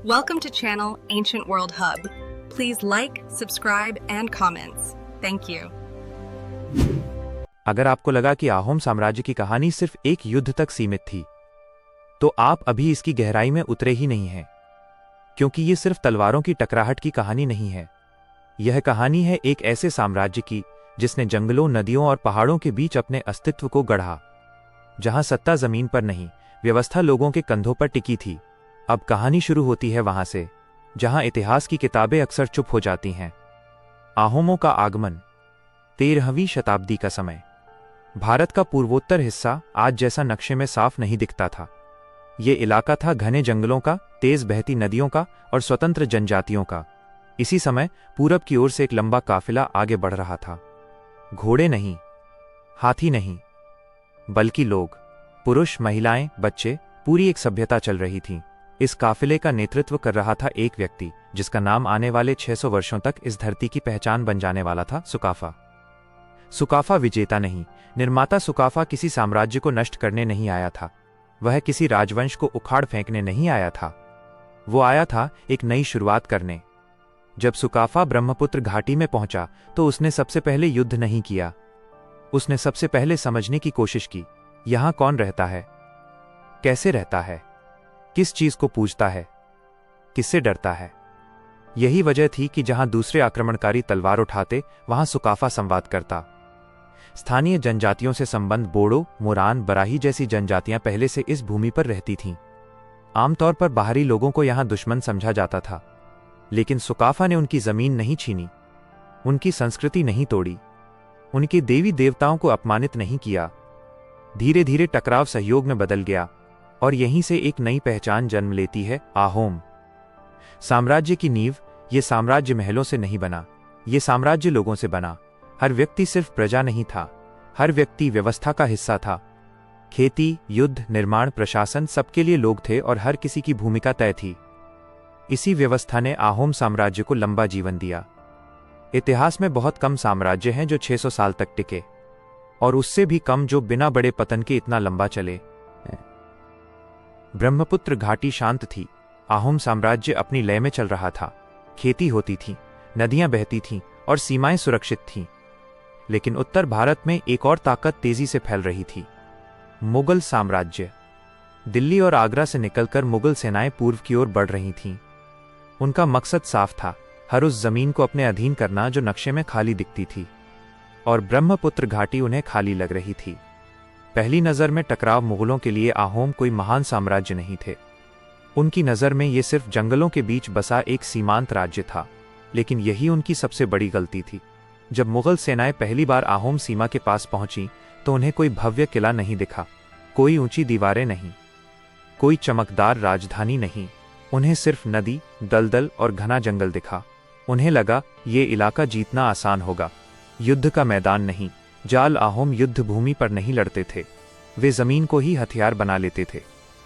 Welcome to channel Ancient World Hub. Please like, subscribe and comments. Thank you. अगर आपको लगा कि आहोम साम्राज्य की कहानी सिर्फ एक युद्ध तक सीमित थी, तो आप अभी इसकी गहराई में उतरे ही नहीं हैं, क्योंकि ये सिर्फ तलवारों की टकराहट की कहानी नहीं है। यह कहानी है एक ऐसे साम्राज्य की जिसने जंगलों, नदियों और पहाड़ों के बीच अपने अस्तित्व को गढ़ा, जहां सत्ता जमीन पर नहीं, व्यवस्था लोगों के कंधों पर टिकी थी। अब कहानी शुरू होती है वहां से, जहां इतिहास की किताबें अक्सर चुप हो जाती हैं। आहोमों का आगमन, 13वीं शताब्दी का समय। भारत का पूर्वोत्तर हिस्सा आज जैसा नक्शे में साफ नहीं दिखता था। ये इलाका था घने जंगलों का, तेज बहती नदियों का और स्वतंत्र जनजातियों का। इसी समय पूरब की ओर से एक लंबा काफिला आगे बढ़ रहा था। घोड़े नहीं, हाथी नहीं, बल्कि लोग, पुरुष, महिलाएं, बच्चे, पूरी एक सभ्यता चल रही थी। इस काफिले का नेतृत्व कर रहा था एक व्यक्ति जिसका नाम आने वाले 600 वर्षों तक इस धरती की पहचान बन जाने वाला था, सुकाफा। सुकाफा विजेता नहीं, निर्माता। सुकाफा किसी साम्राज्य को नष्ट करने नहीं आया था। वह किसी राजवंश को उखाड़ फेंकने नहीं आया था। वो आया था एक नई शुरुआत करने। जब सुकाफा ब्रह्मपुत्र घाटी में पहुंचा तो उसने सबसे पहले युद्ध नहीं किया। उसने सबसे पहले समझने की कोशिश की, यहां कौन रहता है, कैसे रहता है, किस चीज को पूजता है, किससे डरता है। यही वजह थी कि जहां दूसरे आक्रमणकारी तलवार उठाते, वहां सुकाफा संवाद करता। स्थानीय जनजातियों से संबंध, बोडो, मुरान, बराही जैसी जनजातियां पहले से इस भूमि पर रहती थीं। आमतौर पर बाहरी लोगों को यहां दुश्मन समझा जाता था, लेकिन सुकाफा ने उनकी जमीन नहीं छीनी, उनकी संस्कृति नहीं तोड़ी, उनके देवी देवताओं को अपमानित नहीं किया। धीरे धीरे टकराव सहयोग में बदल गया और यहीं से एक नई पहचान जन्म लेती है, आहोम साम्राज्य की नींव। ये साम्राज्य महलों से नहीं बना, ये साम्राज्य लोगों से बना। हर व्यक्ति सिर्फ प्रजा नहीं था, हर व्यक्ति व्यवस्था का हिस्सा था। खेती, युद्ध, निर्माण, प्रशासन, सबके लिए लोग थे और हर किसी की भूमिका तय थी। इसी व्यवस्था ने आहोम साम्राज्य को लंबा जीवन दिया। इतिहास में बहुत कम साम्राज्य हैं जो 600 साल तक टिके, और उससे भी कम जो बिना बड़े पतन के इतना लंबा चले। ब्रह्मपुत्र घाटी शांत थी, आहोम साम्राज्य अपनी लय में चल रहा था। खेती होती थी, नदियां बहती थीं और सीमाएं सुरक्षित थीं। लेकिन उत्तर भारत में एक और ताकत तेजी से फैल रही थी, मुगल साम्राज्य। दिल्ली और आगरा से निकलकर मुगल सेनाएं पूर्व की ओर बढ़ रही थीं। उनका मकसद साफ था, हर उस जमीन को अपने अधीन करना जो नक्शे में खाली दिखती थी, और ब्रह्मपुत्र घाटी उन्हें खाली लग रही थी। पहली नज़र में टकराव मुगलों के लिए आहोम कोई महान साम्राज्य नहीं थे। उनकी नज़र में ये सिर्फ जंगलों के बीच बसा एक सीमांत राज्य था। लेकिन यही उनकी सबसे बड़ी गलती थी। जब मुगल सेनाएं पहली बार आहोम सीमा के पास पहुंची तो उन्हें कोई भव्य किला नहीं दिखा, कोई ऊंची दीवारें नहीं, कोई चमकदार राजधानी नहीं। उन्हें सिर्फ नदी, दलदल और घना जंगल दिखा। उन्हें लगा ये इलाका जीतना आसान होगा, युद्ध का मैदान नहीं। जाल आहोम युद्ध भूमि पर नहीं लड़ते थे, वे जमीन को ही हथियार बना लेते थे।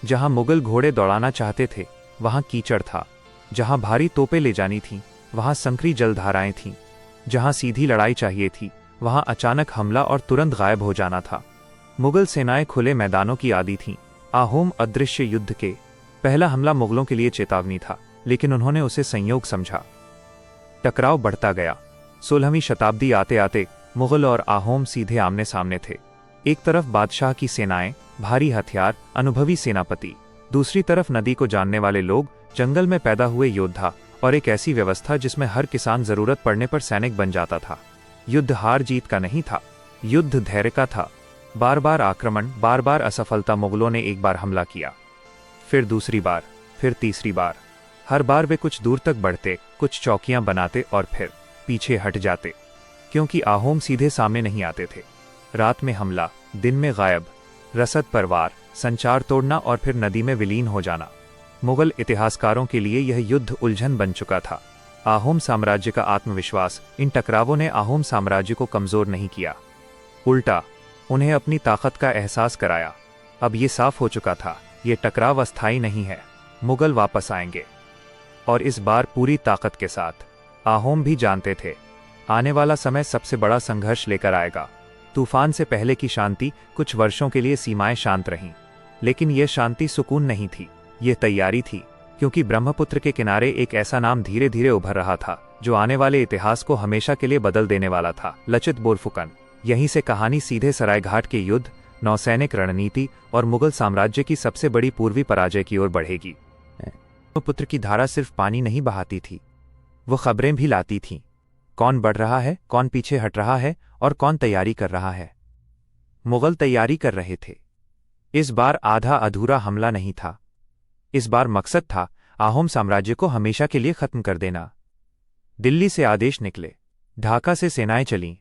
जहां मुगल घोड़े दौड़ाना चाहते थे वहां कीचड़ था, जहां भारी तोपें ले जानी थीं वहां संकरी जलधाराएं थीं, जहां सीधी लड़ाई चाहिए थी वहां अचानक हमला और तुरंत गायब हो जाना था। मुगल सेनाएं खुले मैदानों की आदी थीं, आहोम अदृश्य युद्ध के। पहला हमला मुगलों के लिए चेतावनी था, लेकिन उन्होंने उसे संयोग समझा। टकराव बढ़ता गया। 16वीं शताब्दी आते आते मुगल और आहोम सीधे आमने सामने थे। एक तरफ बादशाह की सेनाएं, भारी हथियार, अनुभवी सेनापति, दूसरी तरफ नदी को जानने वाले लोग, जंगल में पैदा हुए योद्धा, और एक ऐसी व्यवस्था जिसमें हर किसान जरूरत पड़ने पर सैनिक बन जाता था। युद्ध हार जीत का नहीं था, युद्ध धैर्य का था। बार बार आक्रमण, बार बार असफलता। मुगलों ने एक बार हमला किया, फिर दूसरी बार, फिर तीसरी बार। हर बार वे कुछ दूर तक बढ़ते, कुछ चौकियां बनाते और फिर पीछे हट जाते, क्योंकि आहोम सीधे सामने नहीं आते थे। रात में हमला, दिन में गायब, रसद पर वार, संचार तोड़ना और फिर नदी में विलीन हो जाना। मुगल इतिहासकारों के लिए यह युद्ध उलझन बन चुका था। आहोम साम्राज्य का आत्मविश्वास, इन टकरावों ने आहोम साम्राज्य को कमजोर नहीं किया, उल्टा उन्हें अपनी ताकत का एहसास कराया। अब ये साफ हो चुका था, ये टकराव अस्थायी नहीं है, मुगल वापस आएंगे, और इस बार पूरी ताकत के साथ। आहोम भी जानते थे, आने वाला समय सबसे बड़ा संघर्ष लेकर आएगा। तूफान से पहले की शांति, कुछ वर्षों के लिए सीमाएं शांत रहीं, लेकिन यह शांति सुकून नहीं थी, यह तैयारी थी। क्योंकि ब्रह्मपुत्र के किनारे एक ऐसा नाम धीरे धीरे उभर रहा था जो आने वाले इतिहास को हमेशा के लिए बदल देने वाला था, लचित बोरफुकन। यहीं से कहानी सीधे सरायघाट के युद्ध, नौसैनिक रणनीति और मुगल साम्राज्य की सबसे बड़ी पूर्वी पराजय की ओर बढ़ेगी। ब्रह्मपुत्र की धारा सिर्फ पानी नहीं बहाती थी, वो खबरें भी लाती थीं। कौन बढ़ रहा है, कौन पीछे हट रहा है और कौन तैयारी कर रहा है। मुगल तैयारी कर रहे थे। इस बार आधा अधूरा हमला नहीं था। इस बार मकसद था आहोम साम्राज्य को हमेशा के लिए खत्म कर देना। दिल्ली से आदेश निकले, ढाका से सेनाएं चलीं।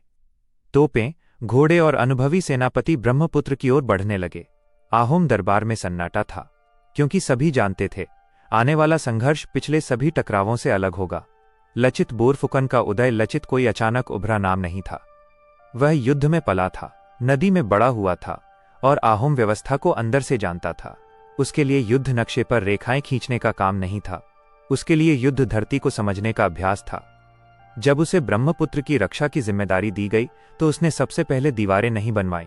तोपें, घोड़े और अनुभवी सेनापति ब्रह्मपुत्र की ओर बढ़ने लगे। आहोम दरबार में सन्नाटा था, क्योंकि सभी जानते थे आने वाला संघर्ष पिछले सभी टकरावों से अलग होगा। लचित बोरफुकन का उदय लचित कोई अचानक उभरा नाम नहीं था। वह युद्ध में पला था, नदी में बड़ा हुआ था और आहोम व्यवस्था को अंदर से जानता था। उसके लिए युद्ध नक्शे पर रेखाएं खींचने का काम नहीं था, उसके लिए युद्ध धरती को समझने का अभ्यास था। जब उसे ब्रह्मपुत्र की रक्षा की जिम्मेदारी दी गई तो उसने सबसे पहले दीवारें नहीं बनवाई।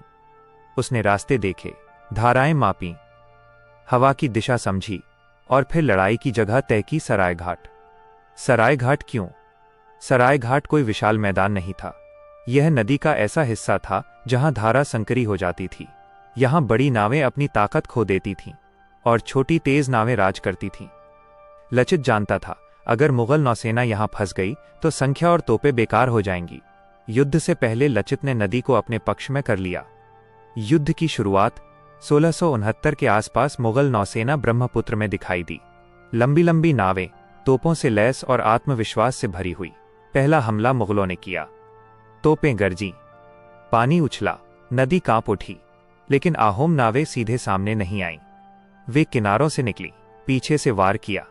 उसने रास्ते देखे, धाराएं मापीं, हवा की दिशा समझी और फिर लड़ाई की जगह तय की, सरायघाट। सरायघाट क्यों? सरायघाट कोई विशाल मैदान नहीं था। यह नदी का ऐसा हिस्सा था जहां धारा संकरी हो जाती थी। यहां बड़ी नावें अपनी ताकत खो देती थीं और छोटी तेज नावें राज करती थीं। लचित जानता था अगर मुगल नौसेना यहां फंस गई तो संख्या और तोपें बेकार हो जाएंगी। युद्ध से पहले लचित ने नदी को अपने पक्ष में कर लिया। युद्ध की शुरुआत 1669 के आसपास मुगल नौसेना ब्रह्मपुत्र में दिखाई दी। लंबी लंबी नावें, तोपों से लैस और आत्मविश्वास से भरी हुई। पहला हमला मुगलों ने किया। तोपें गरजी, पानी उछला, नदी कांप उठी, लेकिन आहोम नावें सीधे सामने नहीं आईं। वे किनारों से निकली, पीछे से वार किया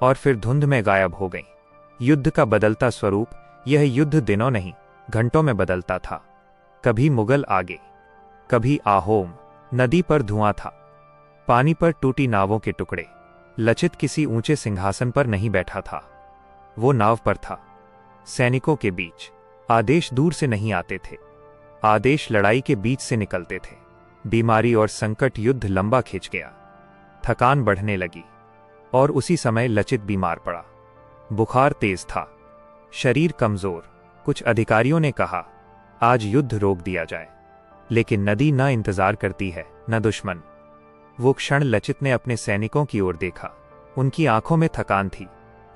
और फिर धुंध में गायब हो गईं। युद्ध का बदलता स्वरूप, यह युद्ध दिनों नहीं घंटों में बदलता था। कभी मुगल आगे, कभी आहोम। नदी पर धुआं था, पानी पर टूटी नावों के टुकड़े। लचित किसी ऊंचे सिंहासन पर नहीं बैठा था, वो नाव पर था, सैनिकों के बीच। आदेश दूर से नहीं आते थे, आदेश लड़ाई के बीच से निकलते थे। बीमारी और संकट, युद्ध लंबा खिंच गया, थकान बढ़ने लगी और उसी समय लचित बीमार पड़ा। बुखार तेज था, शरीर कमजोर। कुछ अधिकारियों ने कहा आज युद्ध रोक दिया जाए, लेकिन नदी न इंतजार करती है न दुश्मन। वो क्षण लचित ने अपने सैनिकों की ओर देखा। उनकी आंखों में थकान थी,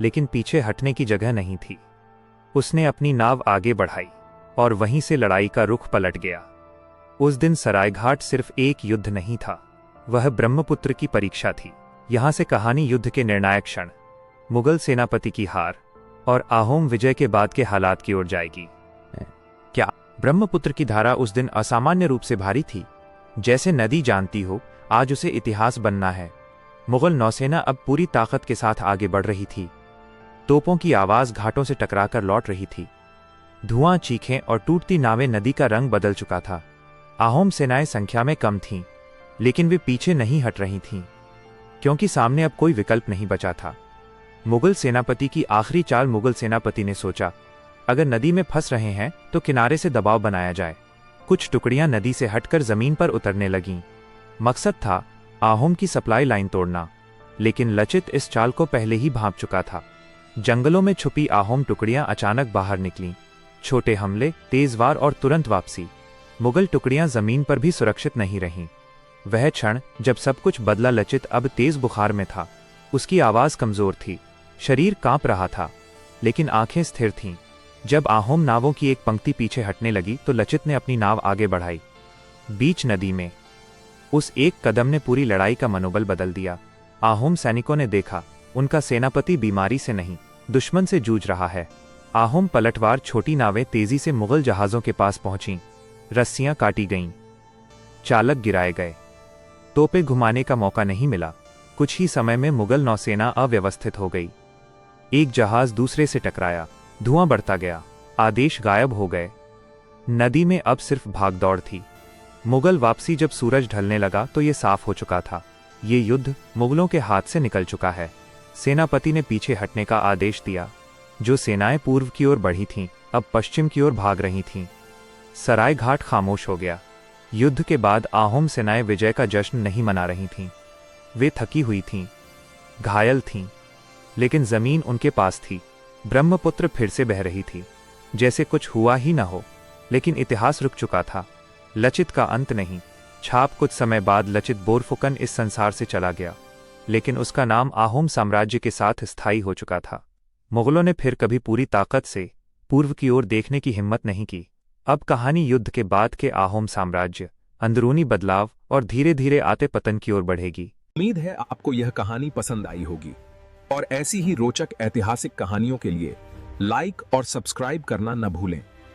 लेकिन पीछे हटने की जगह नहीं थी। उसने अपनी नाव आगे बढ़ाई और वहीं से लड़ाई का रुख पलट गया। उस दिन सरायघाट सिर्फ एक युद्ध नहीं था, वह ब्रह्मपुत्र की परीक्षा थी। यहां से कहानी युद्ध के निर्णायक क्षण, मुगल सेनापति की हार और आहोम विजय के बाद के हालात की ओर जाएगी। क्या ब्रह्मपुत्र की धारा उस दिन असामान्य रूप से भारी थी? जैसे नदी जानती हो आज उसे इतिहास बनना है। मुगल नौसेना अब पूरी ताकत के साथ आगे बढ़ रही थी। तोपों की आवाज घाटों से टकराकर लौट रही थी। धुआं, चीखें और टूटती नावें, नदी का रंग बदल चुका था। आहोम सेनाएं संख्या में कम थीं, लेकिन वे पीछे नहीं हट रही थीं, क्योंकि सामने अब कोई विकल्प नहीं बचा था। मुगल सेनापति की आखिरी चाल। मुगल सेनापति ने सोचा अगर नदी में फंस रहे हैं तो किनारे से दबाव बनाया जाए। कुछ टुकड़ियां नदी से हटकर जमीन पर उतरने लगीं। मकसद था आहोम की सप्लाई लाइन तोड़ना, लेकिन लचित इस चाल को पहले ही भांप चुका था। जंगलों में छुपी आहोम टुकड़ियां अचानक बाहर निकलीं। छोटे हमले, तेज वार और तुरंत वापसी। मुगल टुकड़ियां जमीन पर भी सुरक्षित नहीं रहीं। वह क्षण जब सब कुछ बदला। लचित अब तेज बुखार में था, उसकी आवाज कमजोर थी, शरीर कांप रहा था, लेकिन आंखें स्थिर थीं। जब आहोम नावों की एक पंक्ति पीछे हटने लगी तो लचित ने अपनी नाव आगे बढ़ाई। बीच नदी में उस एक कदम ने पूरी लड़ाई का मनोबल बदल दिया। आहोम सैनिकों ने देखा उनका सेनापति बीमारी से नहीं, दुश्मन से जूझ रहा है। आहोम पलटवार छोटी नावें तेजी से मुगल जहाजों के पास पहुंचीं। रस्सियां काटी गईं, चालक गिराए गए, तोपें घुमाने का मौका नहीं मिला। कुछ ही समय में मुगल नौसेना अव्यवस्थित हो गई। एक जहाज दूसरे से टकराया, धुआं बढ़ता गया, आदेश गायब हो गए। नदी में अब सिर्फ भागदौड़ थी। मुगल वापसी। जब सूरज ढलने लगा तो ये साफ हो चुका था, ये युद्ध मुगलों के हाथ से निकल चुका है। सेनापति ने पीछे हटने का आदेश दिया। जो सेनाएं पूर्व की ओर बढ़ी थीं अब पश्चिम की ओर भाग रही थीं। सरायघाट खामोश हो गया। युद्ध के बाद आहोम सेनाएं विजय का जश्न नहीं मना रही थीं, वे थकी हुई थीं। घायल थीं, लेकिन जमीन उनके पास थी। ब्रह्मपुत्र फिर से बह रही थी, जैसे कुछ हुआ ही न हो। लेकिन इतिहास रुक चुका था, लचित का अंत नहीं। छाप कुछ समय बाद लचित बोरफुकन इस संसार से चला गया, लेकिन उसका नाम आहोम साम्राज्य के साथ स्थायी हो चुका था। मुगलों ने फिर कभी पूरी ताकत से पूर्व की ओर देखने की हिम्मत नहीं की। अब कहानी युद्ध के बाद के आहोम साम्राज्य, अंदरूनी बदलाव और धीरे धीरे आते पतन की ओर बढ़ेगी। उम्मीद है आपको यह कहानी पसंद आई होगी और ऐसी ही रोचक ऐतिहासिक कहानियों के लिए लाइक और सब्सक्राइब करना न भूलें।